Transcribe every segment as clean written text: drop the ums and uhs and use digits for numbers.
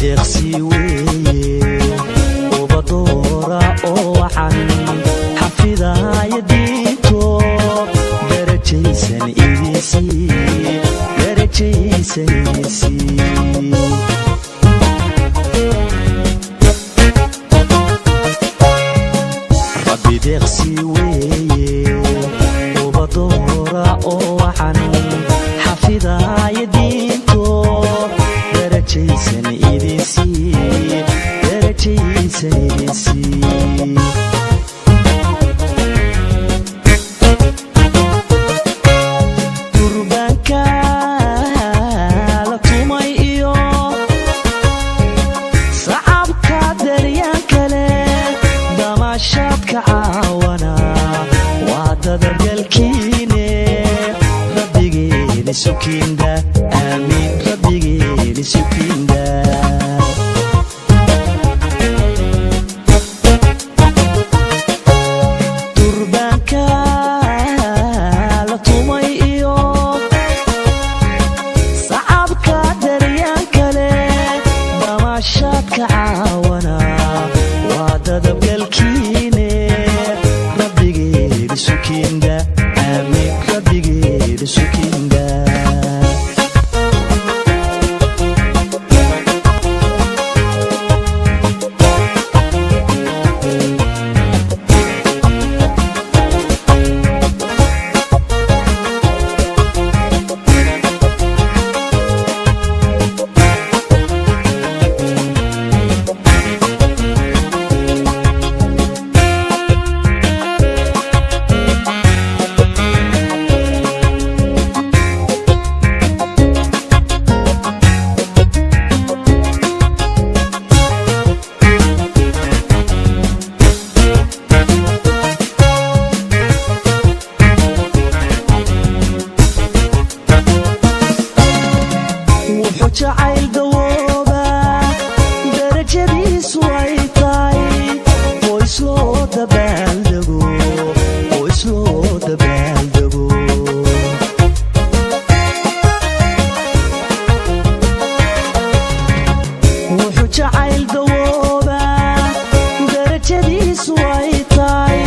deeqsi weeye ubadora oo waxan xafidaya diinto darajaysan idisi rabbi deeqsi weeye ubadora oo waxan xafidaya diinto darajaysan idisi durbanka la tumay iyo sacabka daryan kale damashaadka caawana waa dadagalkiine rabbigeeni sukinda aamiin rabbigeeni sukinda jacayl dawooba darajadiisu ay tahay qoys loo dabaaldego wuxuu jacayl dawooba darajadiisu ay tahay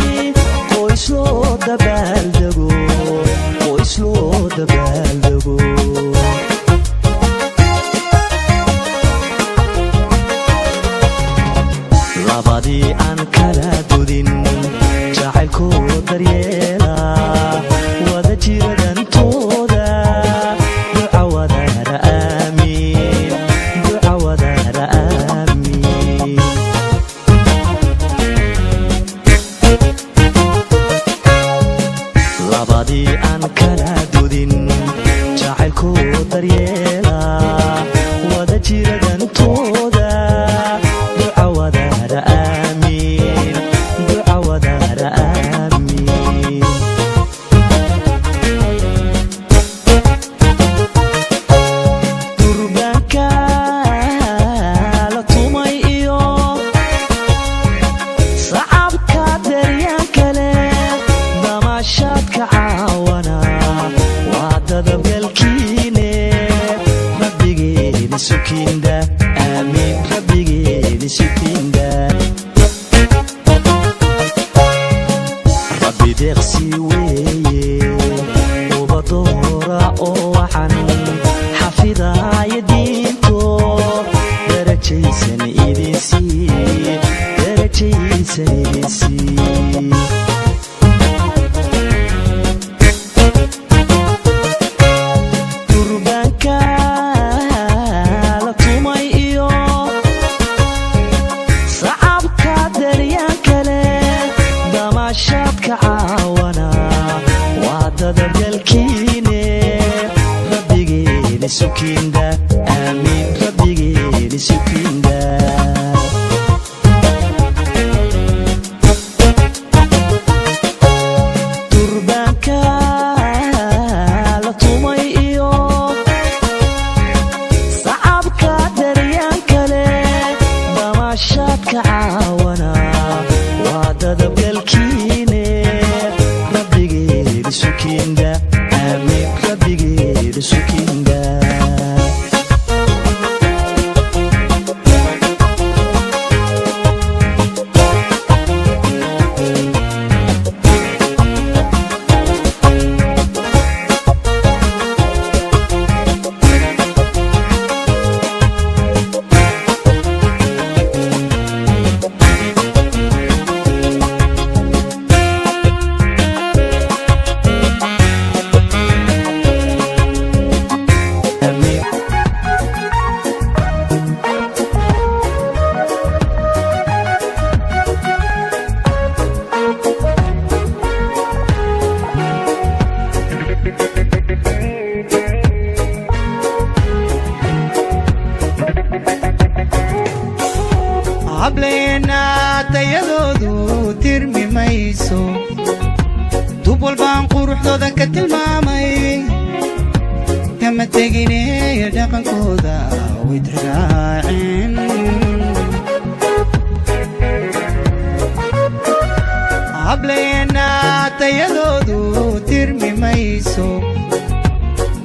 qoys loo dabaaldego labadii aan kala gudin jacaylkoo daryeela wada jira dantooda duca wadaara aamiin labadii aan kala gudin jacaylkoo daryeela wada jira dantooda sukinda aamiin rabbigeeni sukinda rabbi deeqsi weeye ubadora oo waxan xafidaya diinto darajaysan idisi shaadka caawana waa dadagalkiine rabbigeeni sukinda hableena tayadoodu tirmi mayso dub walbaan quruxdooda ka tilmaamay kama tegine dhaqankooda way tiraaceen hableena tayadoodu tirmi mayso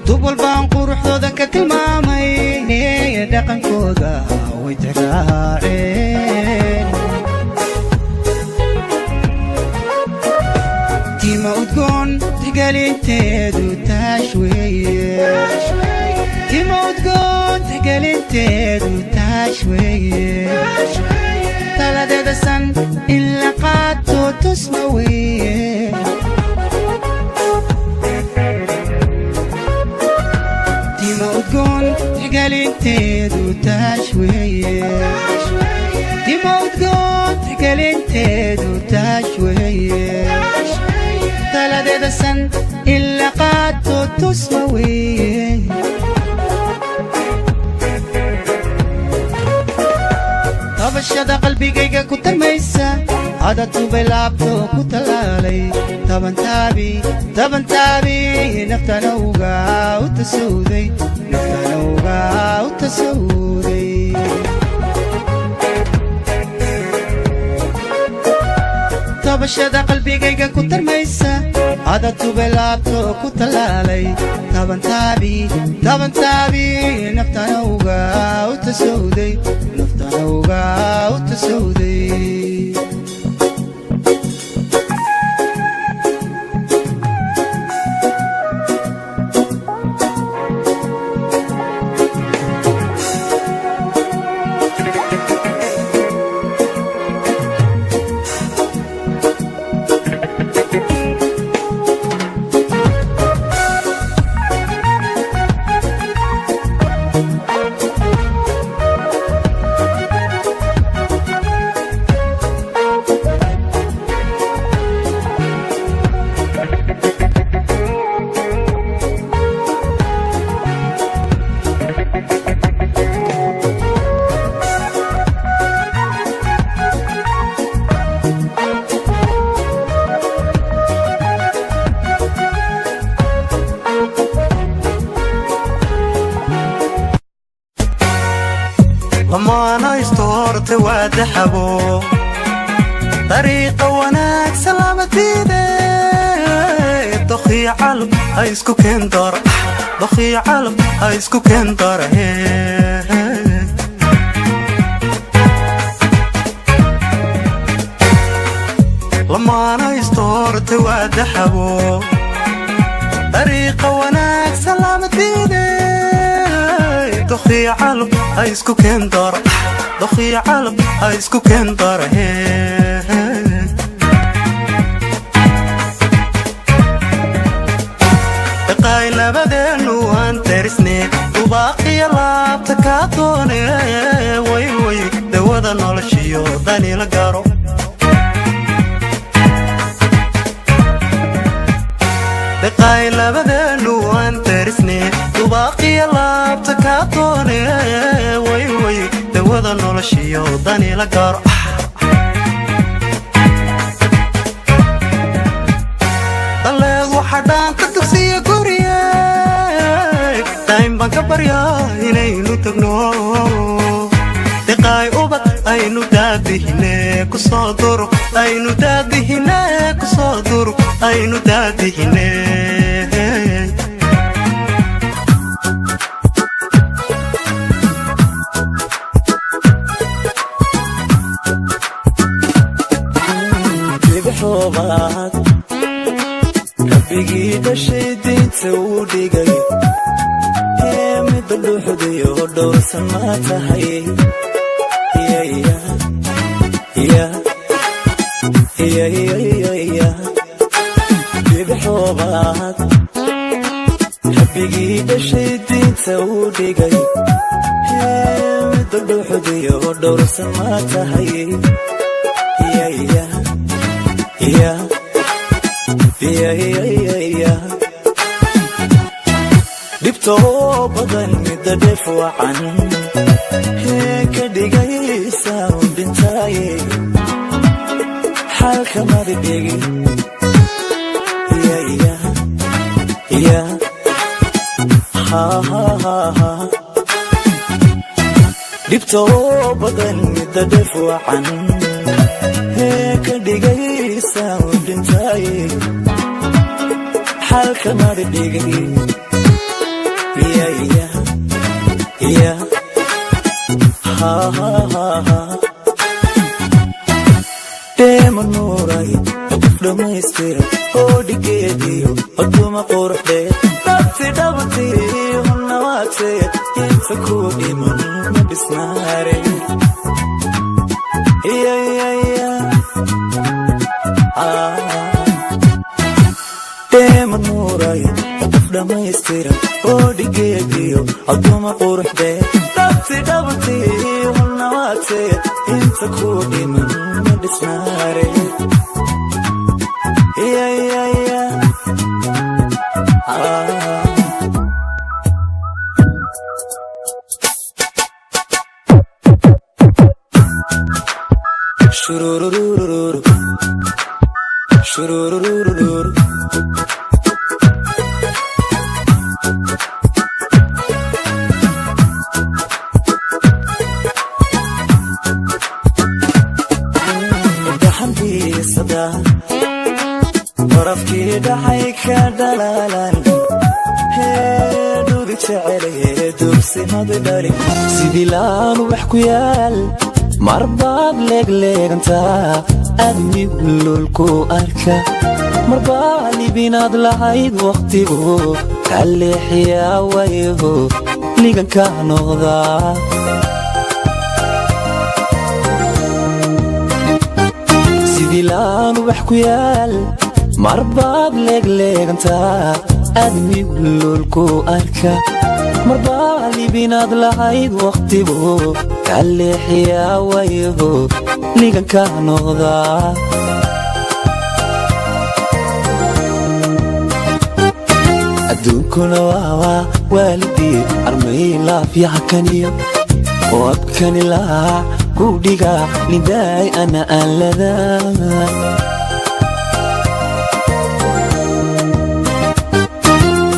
dub walbaan quruxdooda ka tilmaamay dhaqankooda way tiraaceen tima udgoon tigalinteedu taash weeye tima udgoon tigalinteedu taash weeye taladeeda san in la qaato tusma weeye tima udgoon tigalinteedu taash weeye tima udgoon tigalinteedu taash weeye taladeeda san in la qaato tusma weeye tabashada qalbigayga ku tarmaysa cadadubay laabto ku talaalay tabantaabi naftanawga u tasawday tabashada qalbigayga ku tarmaysa cadadubay laabto ku talaalay tabantaabi naftanawga u tasawday lamaana istoorta waa daxabo dariiqa wanaag salaamadiide dokhii calab ha isku keendara dokhii calab ha isku keendara lamaana istoorta waa daxabo dariiqa wanaag salaamadiide dokhii calab ha isku keendara dokhii calab ha isku keendara daqaay labadeenu aan tarisne dubaaqiya laabta kaa doone way dawada noloshiyo dani la garo daqaay labadeenu aan tarisne dubaaqiya laabta kaa doone way dawada noloshiyo dani la garo daleed waxa dhaanta dugsiya guriye dayn baan ka baryaa inaynu tagno daqaay ubad aynu daadihine kusoo duro aynu daadihine kusoo duro aynu daadihine rabbigii dhashay diinta uu dhigay midda dhuuxdayo dhowrsan ma tahay bibixoobaad rabbigii dhashay diinta uu dhigay midda dhuuxdayo dhowrsan ma tahay dhibtoo badan midda dheef wacan ka dhigaysa dhinta حالك ما بديجي يا ها ها ها ها دبتو بدن يتدفع عن هيك دقي ساود انتاي حالك ما بديجي يا ها ها ها ها دايما نوراي لما يستير هودي كيديو هدوما قرح دي نفسي دبتي ونواتي ينفكوني من بسناري يا دايما نوراي لما يستير هودي كيديو هدوما قرح دي نفسي دبتي ونواتي ينفكوني من بسناري Shurururururu Shurururururu Dahambi sada طرفكي دحيك دلالان هدو بتشعري هدو بسماد داري سيدي لان وبحكويال مرباب ليق انتا أدمي كلولكو أركا مربالي بيناد لعيد وقتي بو كالي حيا ويبو ليقن كانو غضا سيدي لان وبحكويال مرباب ليق انتا أدمي كلولكو أركا مربالي بيناد لعيد وقتي بو كالي حيا ويبو ليقن كانو غضا أدوكونا واوا والدي أرمي لا في حكانيو وأبكاني لا كوديغا لداي أنا ألذا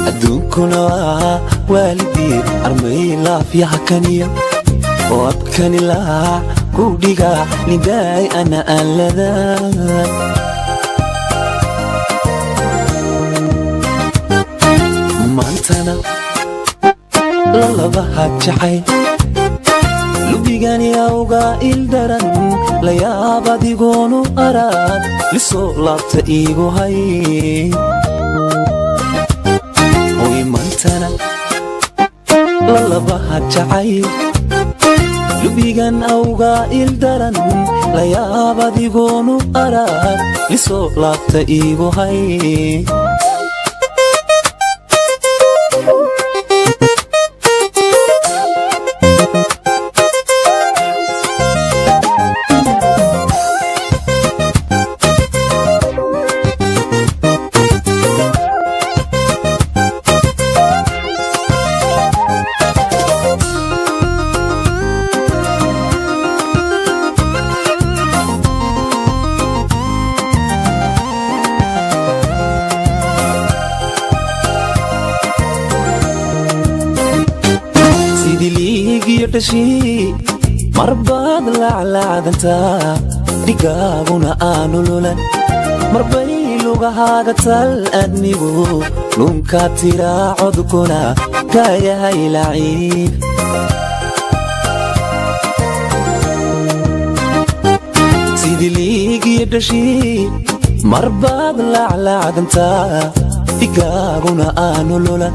أدوكونا والدي أرمي لا في حكانيو وأبكاني لا كوديغا لداي أنا ألذا مانتنا للبها جحي لبيغاني أوغا إلدران ليابا ديغونو أراد لسو لابتا إيغو هاي وي مانتنا للبها جحي لبيغان أوغا إلدران ليابا ديغونو أراد لسو لابتا إيغو هاي مرباد لعلادنتا ديغاغونا آنولولان مربي لغهاغتا الأدميغو نونكا تيرا عدكونا كايا هاي لعيب سيدي ليغي يدشي مرباد لعلادنتا ديغاغونا آنولولان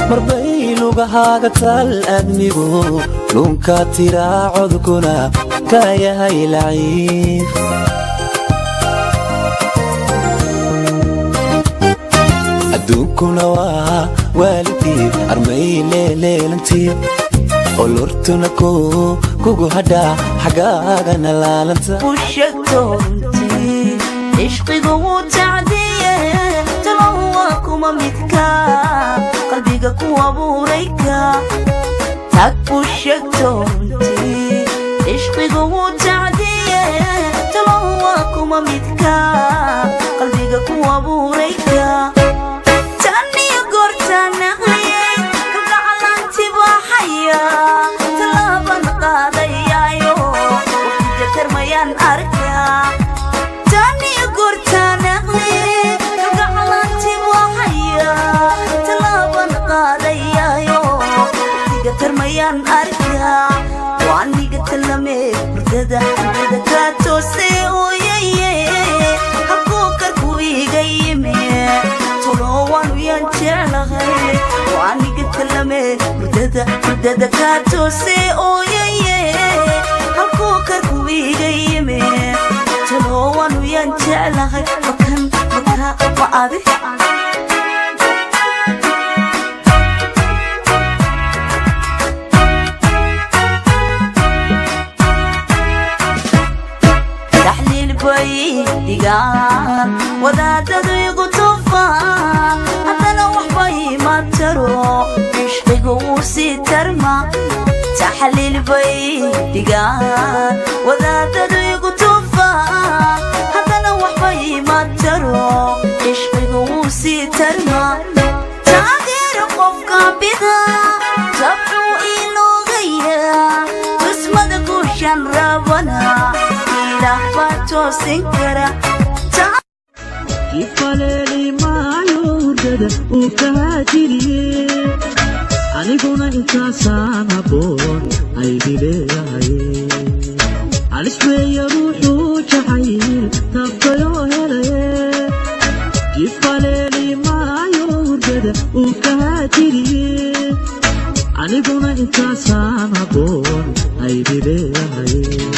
مربي لغهاغتا الأدميغو نونكا تيرا عدكونا كايا هاي لعيب أدوكونا والدي أرمي ليلانتي قلورتنا كوكو هدا حقاقنا لالانتا وشكتونتي عشقي قوة تعدية تلواكم ممتكا قلبي قوة بوريكا تاكو شكتونتي عشقي قوة تعدية تلواكم kuma midka qalbiga ku abuurayka taniyo goortaan aqliyay kalgacalanti baxaya talaaban qaadayayo waqtiga tarmayaan arkaa taniyo goortaan aqliyay kalgacalanti baxaya talaaban qaadayayo waqtiga tarmayaan arkaa waaniga talame mudada ka toosay ooyaye habkuu karku iga yimi tolowanu yaan jeclahay waaniga talame mudada ka toosay ooyaye habkuu karku iga yimi tolowanu yaan jeclahay makan ma adi digaan wadaadadu igu tufaan haddana waxba ima taro ishqigu wuu sii tarma taxliil bay digaan wadaadadu igu tufaan haddana waxba ima taro ishqigu wuu sii tarma taageero qofka bida tabcuu iloogaya tusmada guushan rabana ifaleeli maayo hurdada uu kahaajiriye aniguna intaasaan habboon aydi leeyahay alisweeya ruuxuu jacayl taabtayoo helaye ifaleeli maayo hurdada uu kahaajiriye aniguna intaasaan habboon aydi leeyahay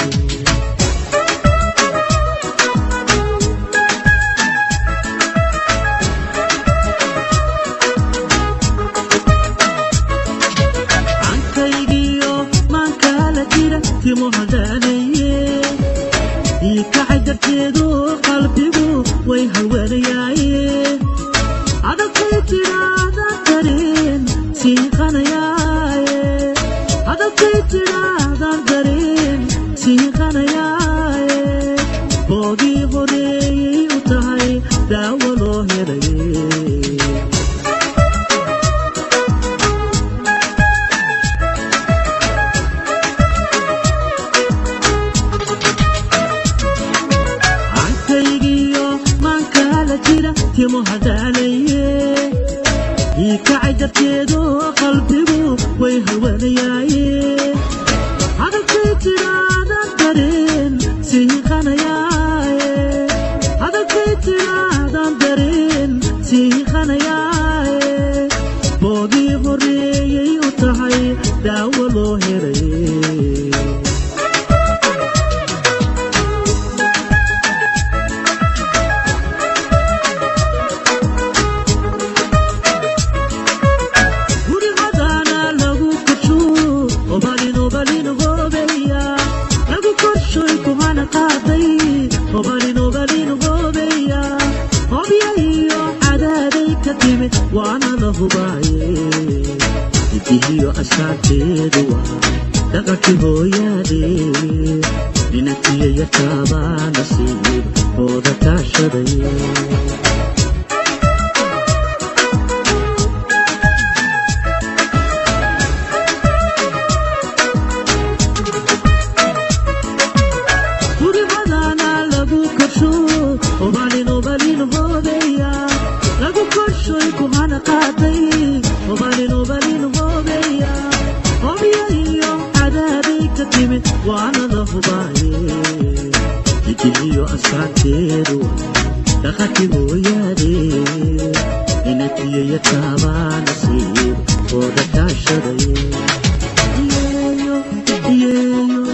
كعدرتيدو قلبيغو way haweenayaaye adagtay tiraada dareen sii qanayaaye adagtay tiraada dareen sii qanayaaye boogii horeeyay u tahay daawo loo helaye timo hadalaye كعدرتيدو قلبيغو way haweenayaaye adagtay tiraada dareen sii qanayaaye adagtay tiraada dareen sii qanayaaye boogii horeeyay u tahay daawo loo helaye وانا لهبايه يديو اسانتيدوا دقتي هويادي لنتي يتابا نصيب ودا كاشدي وانا لهبايه يديو اسانتيدوا دقتي هويادي لنتي يتابا نصيب ودا كاشدي ييو ييو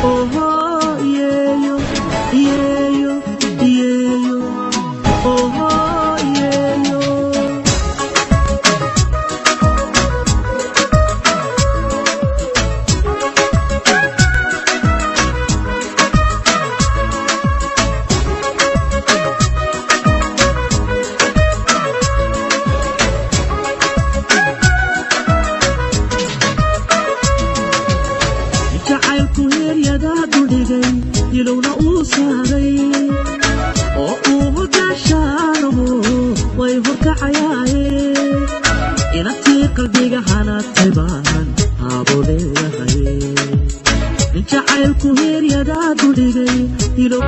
اوه ييو ييو ييو اوه ييو jacaylku heeryada duligay ilowna uu saaray oo uu hoggaashaanamo way horkacayaaye inantii qalbiga hanaadtay baan haabo leeyahay nin jacaylku heeryadaa duligay ilow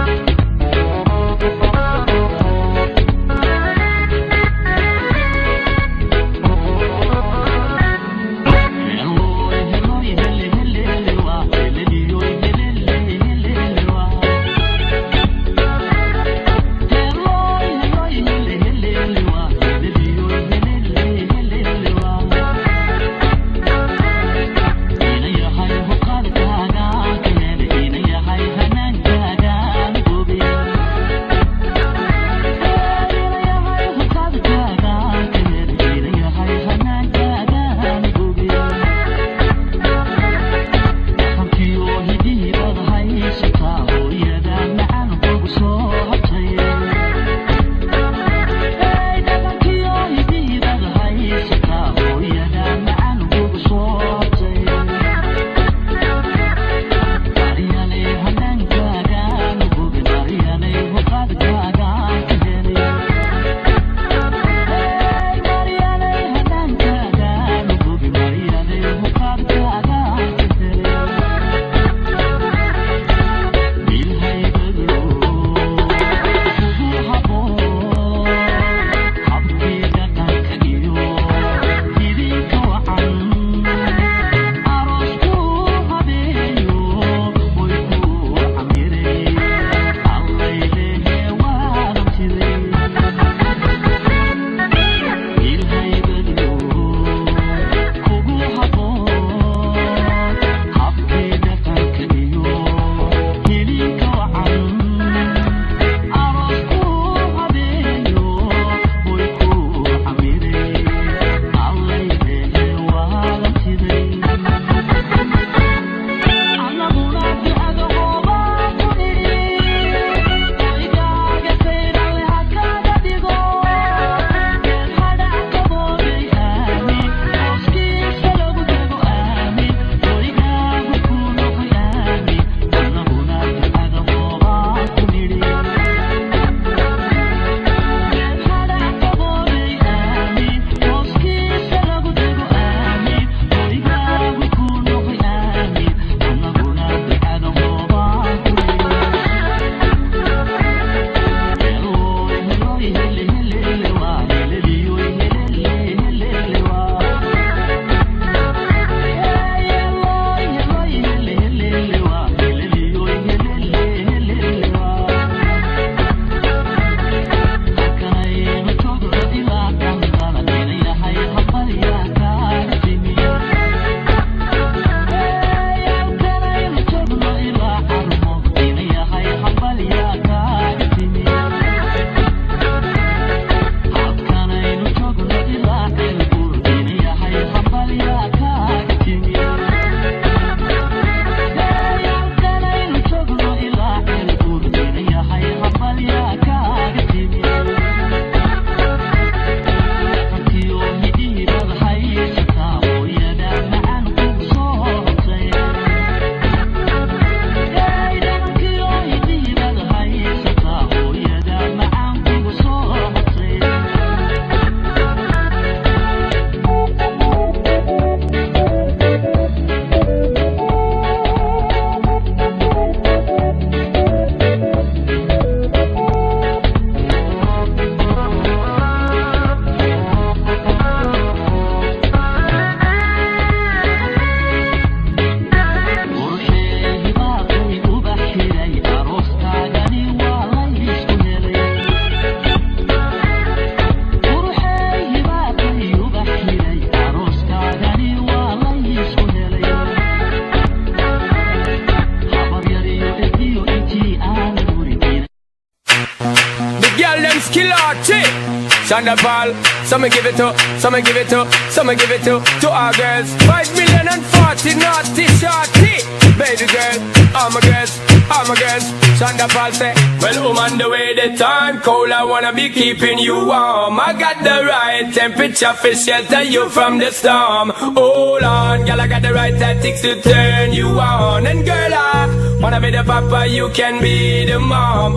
Thunderball, some give it to, some give it to, some give it to our girls. 5 million and 40 naughty shorty. Baby girl, all my girls, all my girls. Thunderball say, well, on the way the time cold, I wanna be keeping you warm. I got the right temperature for shelter you from the storm. Hold on, girl, I got the right tactics to turn you on. And girl, I Wanna be the papa, you can be the mom.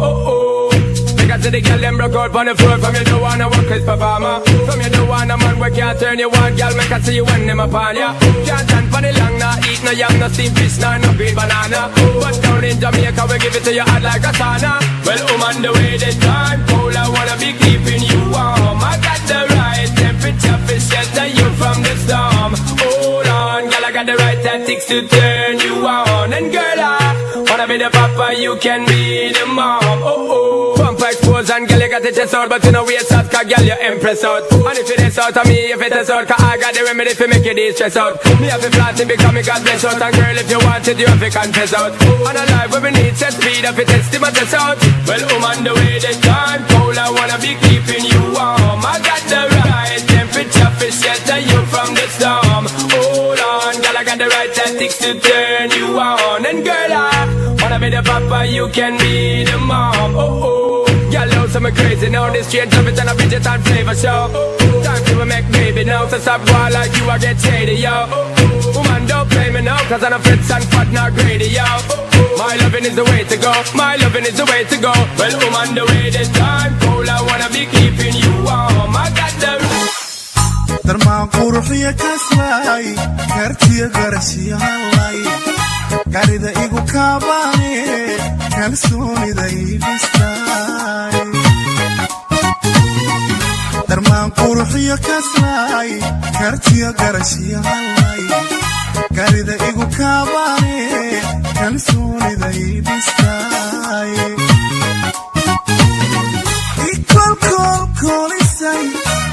Because the girl them broke out on the floor. From you don't wanna work as performer. From you don't wanna man where can't turn you on. Girl make I see you when them upon ya. Can't stand for the long, nah eat no yam, no steamed fish, nah no green banana. But down in Jamaica we give it to you hot like a sauna. Well, on the way this time cold, I wanna be keeping you warm. I got the right temperature for shelter you from the storm. Hold on, girl, I got the right tactics to turn you on. And girl, I wanna be the papa, you can be the mom. Pump expose and girl, you got the chest out, but you know waist out, cause girl, you impress out. And if it is out of me, if it is out, cause I got the remedy for make you de-stress out. Me have to flat it because me got bless out. And girl, if you want it, you have to confess out. And a life where we need set speed up, it test him and test out. Well, on the way this time cold, I wanna be keeping you warm. I got the right temperature for shelter you from the storm. Hold on, girl, I got the right tactics to turn you on. And girl, I wanna be the papa, you can be the mom. Girl, know some crazy now. This change of it and a Bridget and flavor show. Time to make baby now. So stop going like you, I get shady, yo. Woman, don't play me now, cause I'm a fritz and fat, not greedy, yo. My loving is the way to go. My loving is the way to go. Well, on the way this time cold, I wanna be keeping you warm. I got the darmaan quruxiya kaslay kartiya garashiya halay garida igu kaabane kalsoonida idhistay darmaan quruxiya kaslay kartiya garashiya halay garida igu kaabane kalsoonida idhistay ikol kol kolisay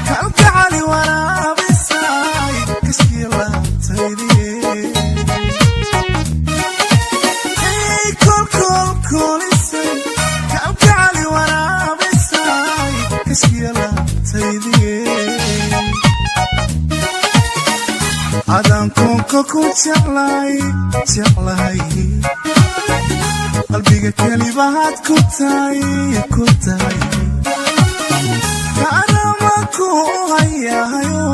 kalgacali waraabisay kaskiilaantaydiye kol kol kolisay kalgacali waraabisay kaskiilaantaydiye adaan koonka ku jeclay jeclahay qalbiga kelibahaad ku tahay ku tahay kaaramaku hayahayo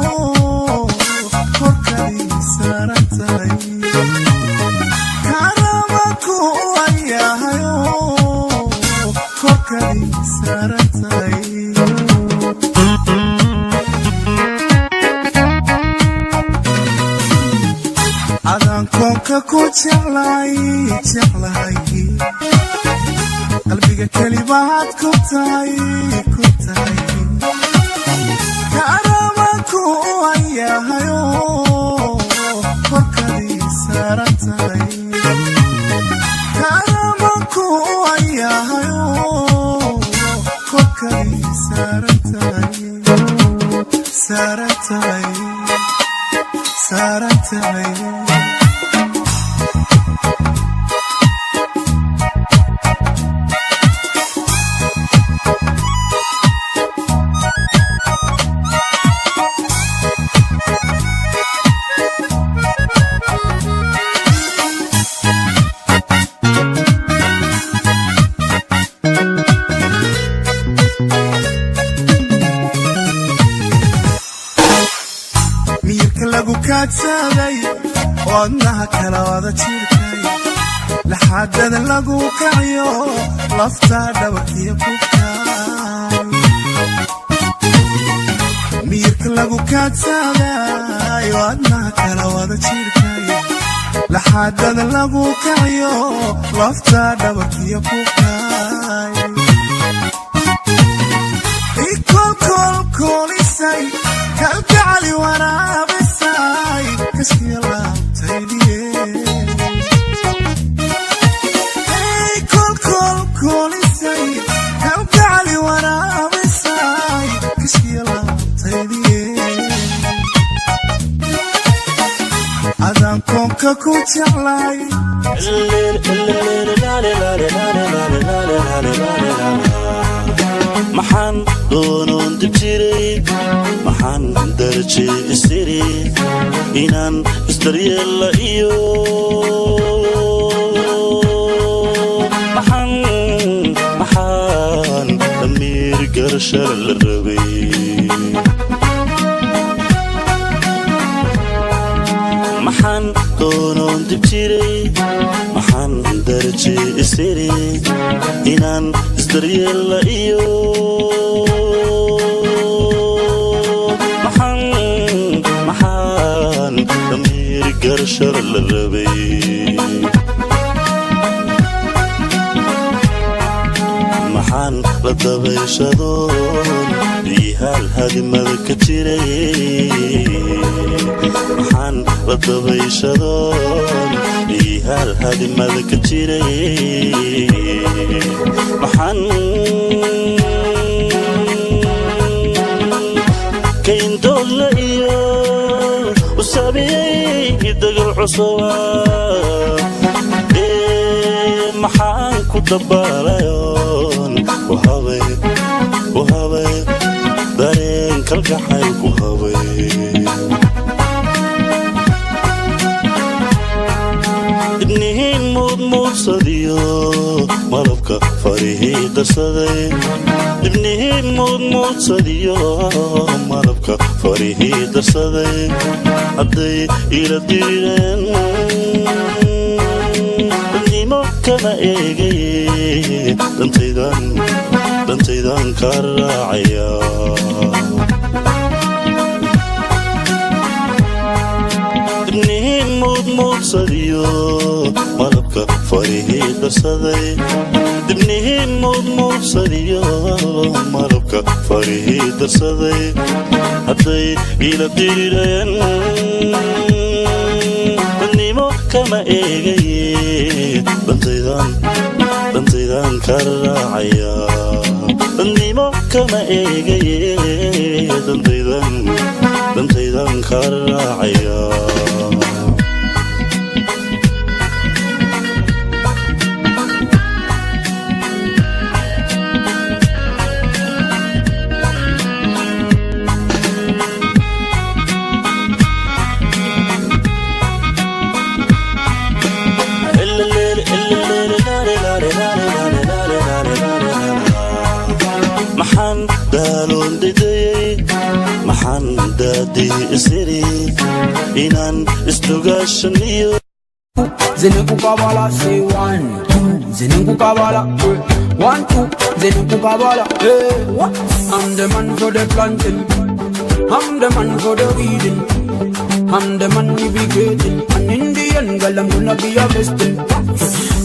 korkadii saaran tahay kaaramaku hayahayo korkadii saaran tahay adaan koonka ku jeclay jeclahay qalbiga kelibahaad ku tahay ku tahay kaaramaku hayahayo korkadii saaran tahay kaaramaku hayahayo korkadii saaran tahay saaran tahay saaran tahay wadnaha kala wada jirkay laxaadada lagu kaciyo laftaa dhabarkiyo kubkaay miyirka lagu kaadsaday wadnaha kala wada jirkay laxaadada lagu kaciyo laftaa dhabarkiyo kubkaay ikol kol kolisay kalgacali waraabisay kaskiilaantaydiye kol kol kolisay kalgacali waraabisay kaskiilaantaydiye adaan koonka ku jeclay maxaan doonoon dib jiray maxaan daraje isiri inaan isdaryeella iyo maxaan damiir garashada la rabay maxaan doonoon dib jiray maxaan darji isiri inaan isdaryeella iyo maxaan damiir garashar la rabay maxaan la dabayshadoon biyahaal hadimada ka jiray maxaan la dabayshadoon biyahaal hadimada ka jiray maxaan kayndoodla iyo u saabiyey dagal cusuba maxaan ku dabaalayoon u habay dareen kalgacayl ku habay ibnihiin muudmuudsadiyo malabka farihii darsaday ibnihiin muudmuudsadiyo malabka farihii darsaday hadday ila diideen kama eegaye dantaydan ka raacaya ibnihiin muudmuudsadiyo malabka farihii darsaday ibnihiin muudmuudsadiyo malabka farihii darsaday hadday ila diideen kama eegaye dantaydan ka raacaya dadnimo kama eegaye dantaydan ka raacaya maxaan daaloon didayey maxaan daadii isiri inaan isdugaashaniyo zenekukabala say 1 2 zenekukabala 1 2 zenekukabala hey I'm the man for the planting I'm the man for the weeding I'm the man navigating and in the end girl I'm gonna be a vesting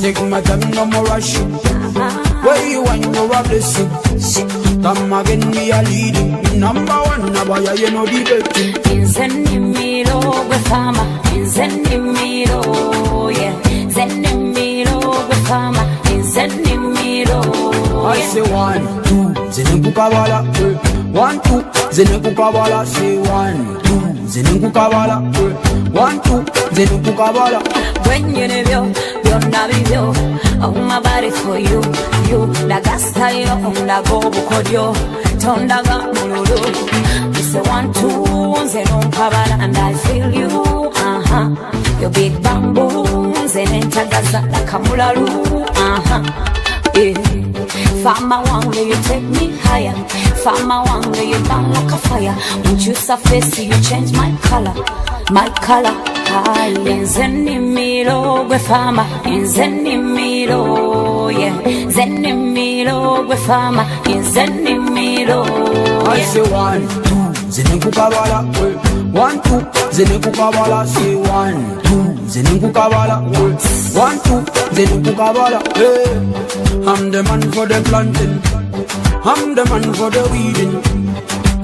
take my time no more rushing where you want you're a blessing come again me a leading number one now you know the betting Zenimiro Befama Zenimiro yeah Zenimiro Befama Zenimiro I say 1 2 zenekukabala 1 2 zenekukabala say 1 2 zenekukabala 1 2 zenekukabala when you know you're not video oh my body for you la gasta yo la gobu kodio tonda ga mululu it's a 1 2 zenekukabala and I feel you your big bamboo zenentagaza la kamulalu yeah Fama wanga, you take me higher. Fama wanga, you burn like a fire. Won't you surface, you change my color. My color, Zenimiro, Befama, Zenimiro, yeah. Zenimiro, Befama, Zenimiro. I say 1 2 zenekukabala 1 2 zenekukabala say 1 2 zenekukabala 1 2 zenekukabala hey I'm the man for the planting I'm the man for the weeding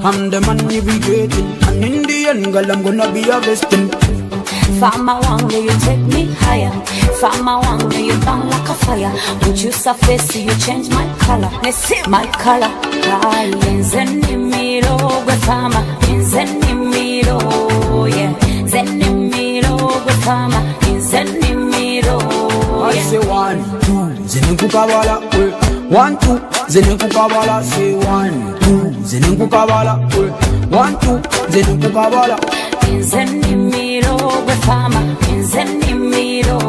I'm the man navigating and in the end girl I'm gonna be a vesting Fama wanga, you take me higher. Fama wanga, you burn like a fire. Won't you surface, you change my color. My color, Zenimiro, Befama, Zenimiro, yeah. Zenimiro, Befama, Zenimiro, I say 1 2 zenekukabala 1 2 zenekukabala say 1 2 zenekukabala 1 2 zenekukabala Zenimiro, Befama, Zenimiro,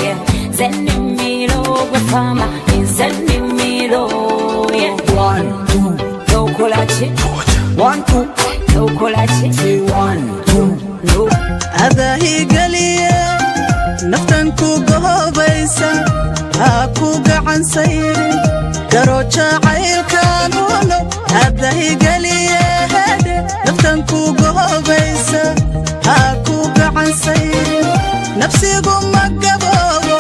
yeah. Zenimiro, Befama, Zenimiro, yeah. 1 2 No kolache 1 2 no kolache say 1 2 no adaahi galiya naftan ku gohoba gohobaysa haku gacan sayrin garo jacaylkan uno adahigaliye hedhe naftan ku gohobaysa haku gacan sayrin nafsigu magaboobo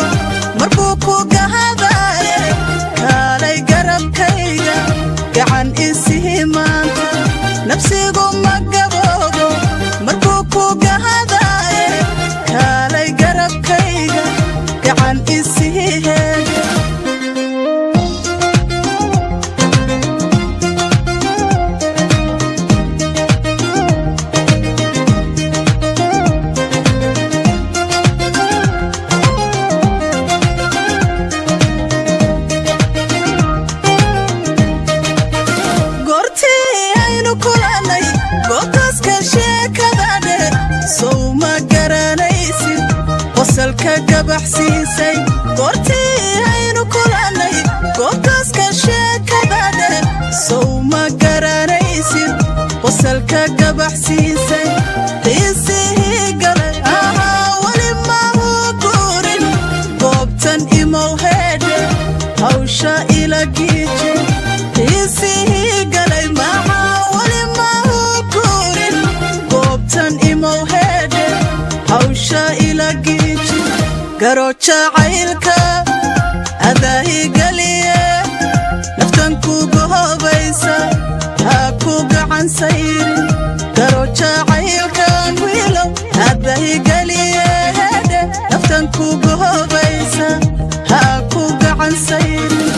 markuu ku gahadaye kaalay garabkayga gacan isii maanta nafsigu magaboobo markuu ku gahadaye kaalay garabkayga gacan isii hedhe qosalka gabaxsiisay goortii aynu kulanay goobtaaska sheekadadhe sow ma garanaysid qosalka gabaxsiisay qiisihii galay weli mahu guurin goobtan imow hedhe hawsha ila giiji qiisihii galay weli mahu guurin goobtan imow hedhe hawsha ila giiji garo jacaylka adahigaliye naftan ku gohobaysa haku gacan sayrin garo jacaylkan wiilow adahigaliye hedhe naftan ku gohobaysa haku gacan sayrin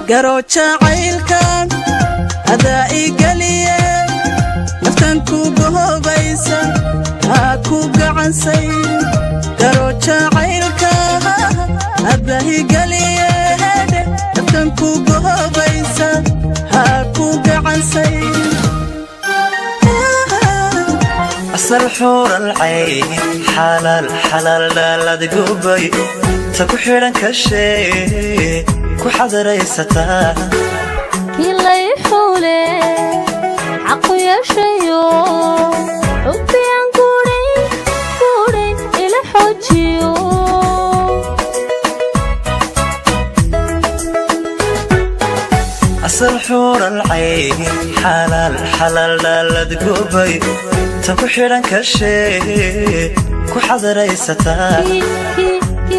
garo jacaylkan adaa igaliye naftan ku gohobaysa haku gacan sayrin garo jacaylka adaa igaliye hedhe naftan ku gohobaysa haku gacan sayrin asal xural cayn xalaal xalaal dhalad gubay ta ku xidhan kashee ku xadaraysataa ilay xule aqu yeeshayo xubbiyan guudhayn ila xoojiyo asal xural cayn xalaal xalaal dhalad gubay ta ku xidhan kashee ku xadaraysataa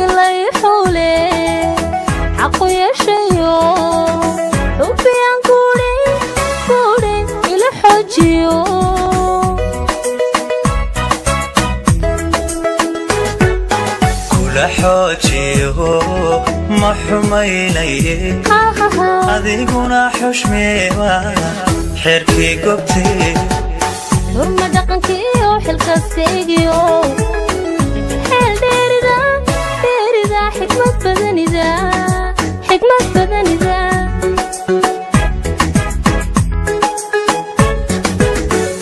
ilay xule aqu yeeshayo xubbiyan guudhayn ila xoojiyo kula xoojiyo ma xumaynaye adiguna xushmeewa xeerkii gobtee hurma dhaqankiyo xilkastaygiyo xeel dheerida xikmad badanida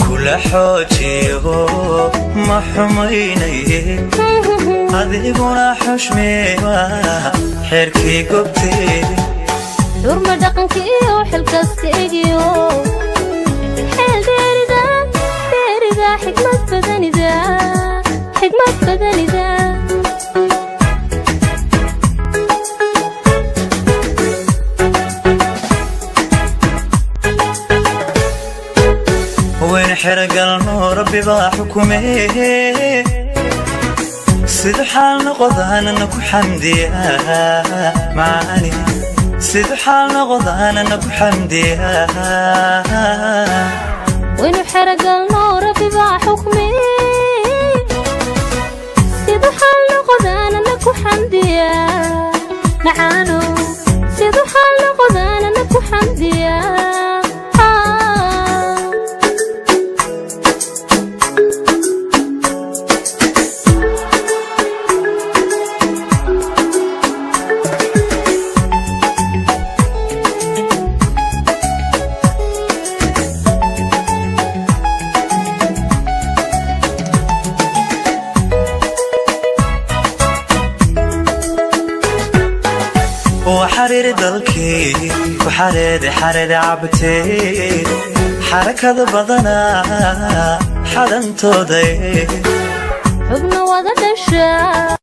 kula xoojiyo ma xumaynaye adiguna xushmeewa xeerkii gobtee hurma dhaqankiyo xilkastaygiyo xeel dheerida xikmad badanida وين حرقلنا ربي بحكمه سيد حال نقضان انكو حمدي معاني سيد حال نغضانا نبو حمديها وين حرق النور في ذا حكمي سيد حال نغضانا نبو حمديها معانو سيد حال نغضانا نبو حمديها وحرير دلكي وحرير عبتي حركة بدنا حدن تودي حبنا وضع الشام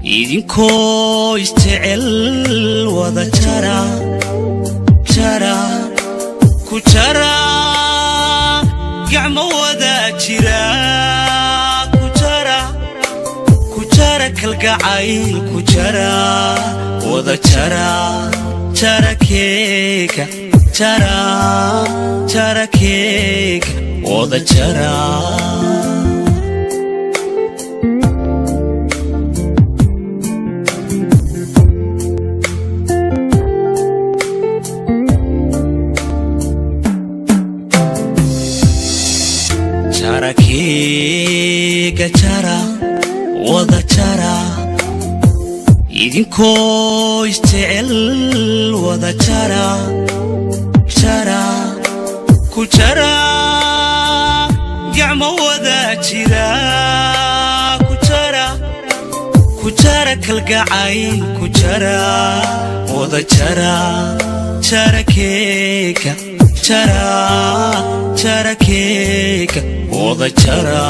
idinkoo isjecel wada jara jara ku jara gacmo wada jira ku jara kalgacayl ku jara wada jara jara keega jara keega wada jara keega jara wada jara idinkoo isjecel wada jara jara ku jara gacmo wada jira ku jara kalgacayl ku jara wada jara jara keega jara keega wada jara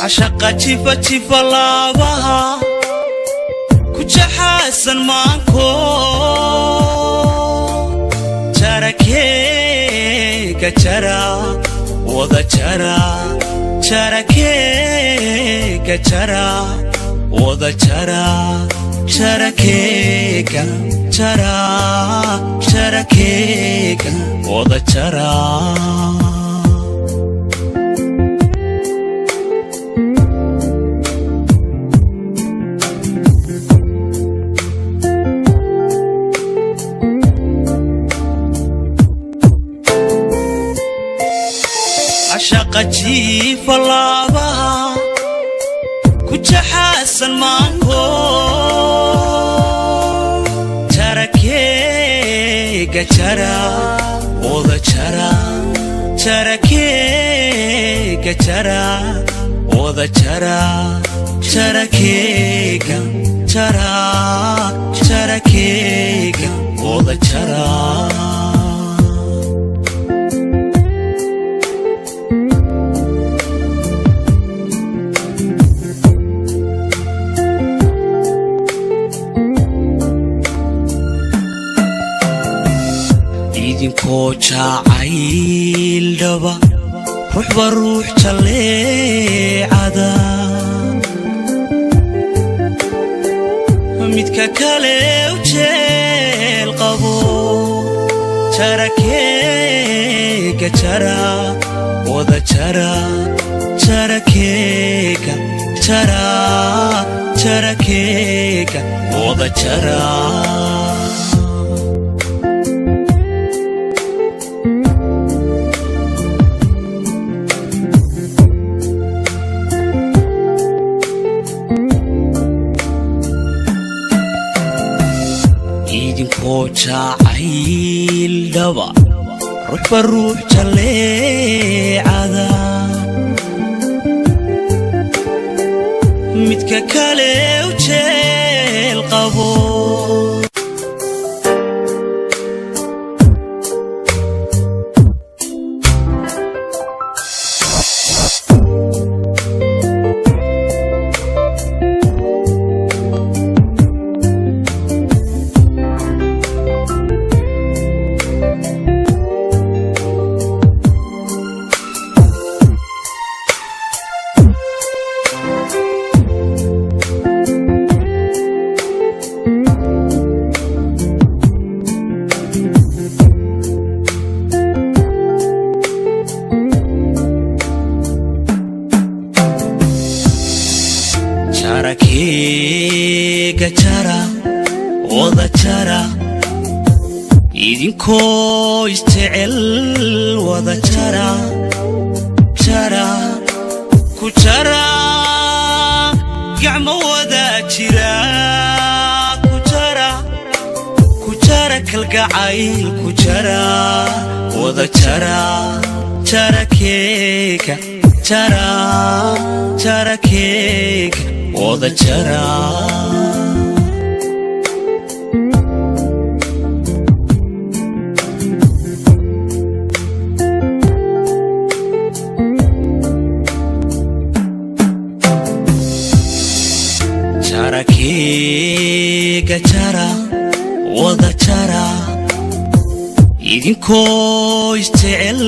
عشقة جيفة لابها كجحاسن مانكو جرى كيكا جرى وذا جرى كيكا جرى وذا جرى كيكا جرى كيكا وذا جرى عشقة جيفة لابها كجحاسن مانكو جرى كيكا جرى وذا جرى كيكا جرى وذا جرى كيكا جرى كيكا وذا جرى idinkoo jacayl dhaba ruuxba ruux jaleecada midka kale u jeel qabo jara keega jara wada jara keega jara jara keega wada jara idinkoo jacayl dhaba ruuxba ruux jaleecada midka kale u jeel qabo keega jara wada jara idinkoo isjecel wada jara jara ku jara gacmo wada jira ku jara kalgacayl ku jara wada jara jara keega jara jara keega wada jara jara keega jara wada jara idinkoo isjecel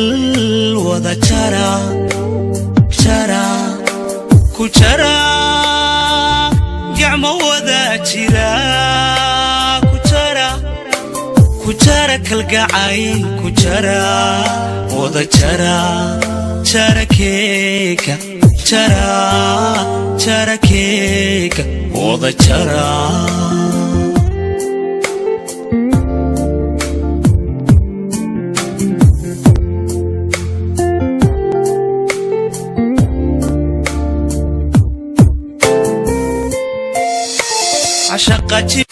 wada jara jara ku jara gacmo wada jira ku jara kalgacayl ku jara wada jara jara keega jara jara keega wada jara عشقتي